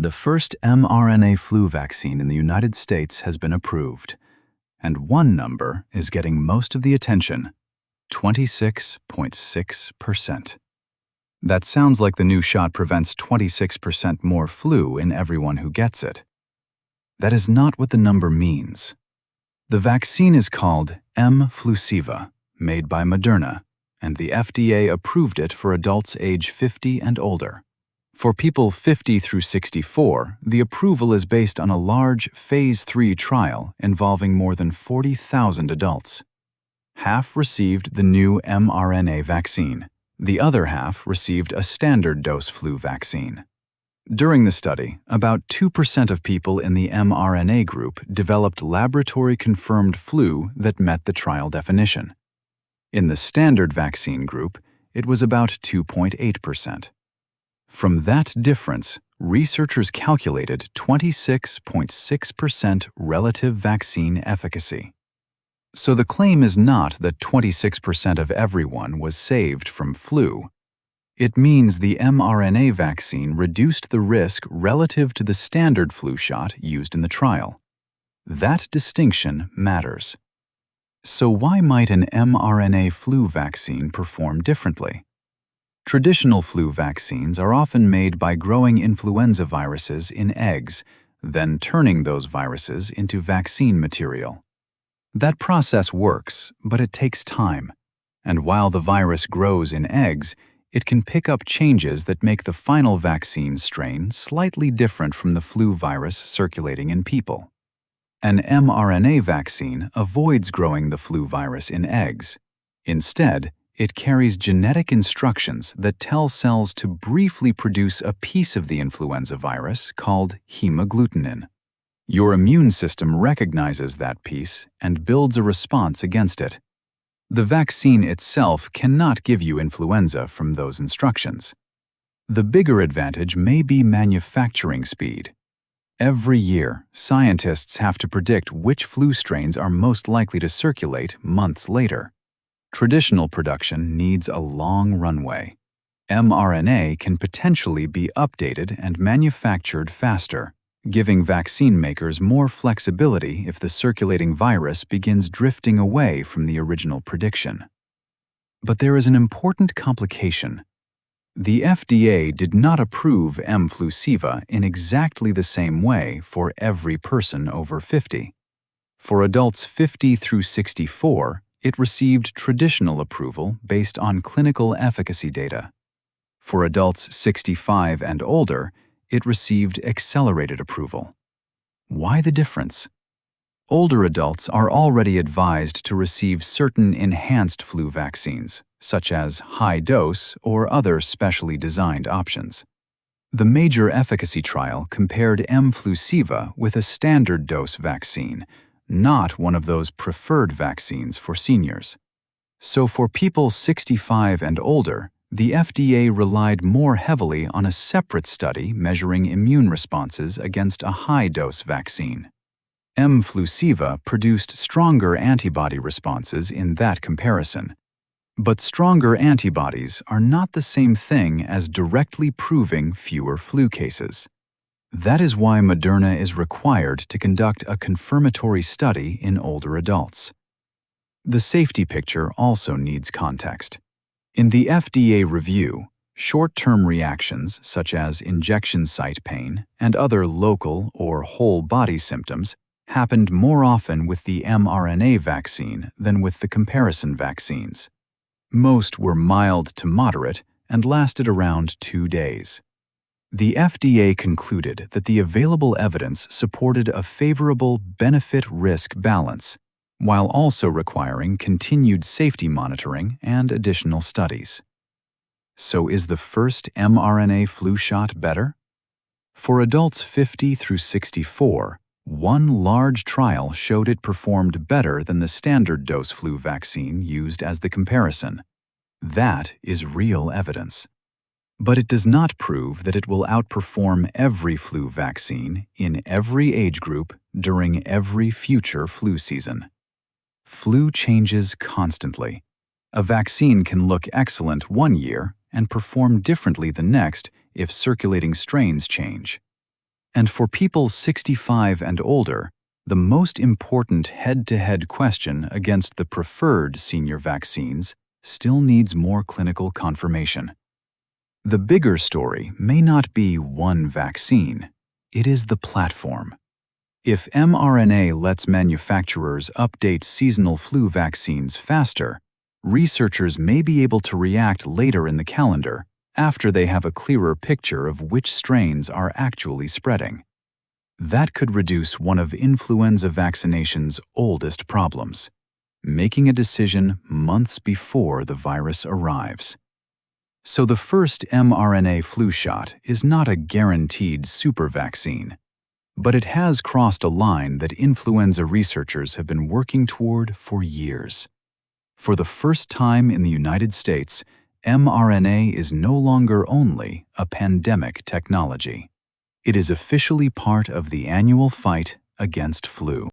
The first mRNA flu vaccine in the United States has been approved, and one number is getting most of the attention: 26.6%. That sounds like the new shot prevents 26% more flu in everyone who gets it. That is not what the number means. The vaccine is called mFlusiva, made by Moderna, and the FDA approved it for adults age 50 and older. For people 50 through 64, the approval is based on a large Phase 3 trial involving more than 40,000 adults. Half received the new mRNA vaccine. The other half received a standard dose flu vaccine. During the study, about 2% of people in the mRNA group developed laboratory-confirmed flu that met the trial definition. In the standard vaccine group, it was about 2.8%. From that difference, researchers calculated 26.6% relative vaccine efficacy. So the claim is not that 26% of everyone was saved from flu. It means the mRNA vaccine reduced the risk relative to the standard flu shot used in the trial. That distinction matters. So why might an mRNA flu vaccine perform differently? Traditional flu vaccines are often made by growing influenza viruses in eggs, then turning those viruses into vaccine material. That process works, but it takes time. And while the virus grows in eggs, it can pick up changes that make the final vaccine strain slightly different from the flu virus circulating in people. An mRNA vaccine avoids growing the flu virus in eggs. Instead, it carries genetic instructions that tell cells to briefly produce a piece of the influenza virus called hemagglutinin. Your immune system recognizes that piece and builds a response against it. The vaccine itself cannot give you influenza from those instructions. The bigger advantage may be manufacturing speed. Every year, scientists have to predict which flu strains are most likely to circulate months later. Traditional production needs a long runway. mRNA can potentially be updated and manufactured faster, giving vaccine makers more flexibility if the circulating virus begins drifting away from the original prediction. But there is an important complication. The FDA did not approve mFlusiva in exactly the same way for every person over 50. For adults 50 through 64, it received traditional approval based on clinical efficacy data. For adults 65 and older, it received accelerated approval. Why the difference? Older adults are already advised to receive certain enhanced flu vaccines, such as high-dose or other specially designed options. The major efficacy trial compared mFlusiva with a standard dose vaccine, not one of those preferred vaccines for seniors. So for people 65 and older, the FDA relied more heavily on a separate study measuring immune responses against a high-dose vaccine. mFlusiva produced stronger antibody responses in that comparison. But stronger antibodies are not the same thing as directly proving fewer flu cases. That is why Moderna is required to conduct a confirmatory study in older adults. The safety picture also needs context. In the FDA review, short-term reactions such as injection site pain and other local or whole body symptoms happened more often with the mRNA vaccine than with the comparison vaccines. Most were mild to moderate and lasted around 2 days. The FDA concluded that the available evidence supported a favorable benefit-risk balance, while also requiring continued safety monitoring and additional studies. So is the first mRNA flu shot better? For adults 50 through 64, one large trial showed it performed better than the standard dose flu vaccine used as the comparison. That is real evidence. But it does not prove that it will outperform every flu vaccine in every age group during every future flu season. Flu changes constantly. A vaccine can look excellent one year and perform differently the next if circulating strains change. And for people 65 and older, the most important head-to-head question against the preferred senior vaccines still needs more clinical confirmation. The bigger story may not be one vaccine, it is the platform. If mRNA lets manufacturers update seasonal flu vaccines faster, researchers may be able to react later in the calendar after they have a clearer picture of which strains are actually spreading. That could reduce one of influenza vaccination's oldest problems, making a decision months before the virus arrives. So the first mRNA flu shot is not a guaranteed super vaccine, but it has crossed a line that influenza researchers have been working toward for years. For the first time in the United States, mRNA is no longer only a pandemic technology. It is officially part of the annual fight against flu.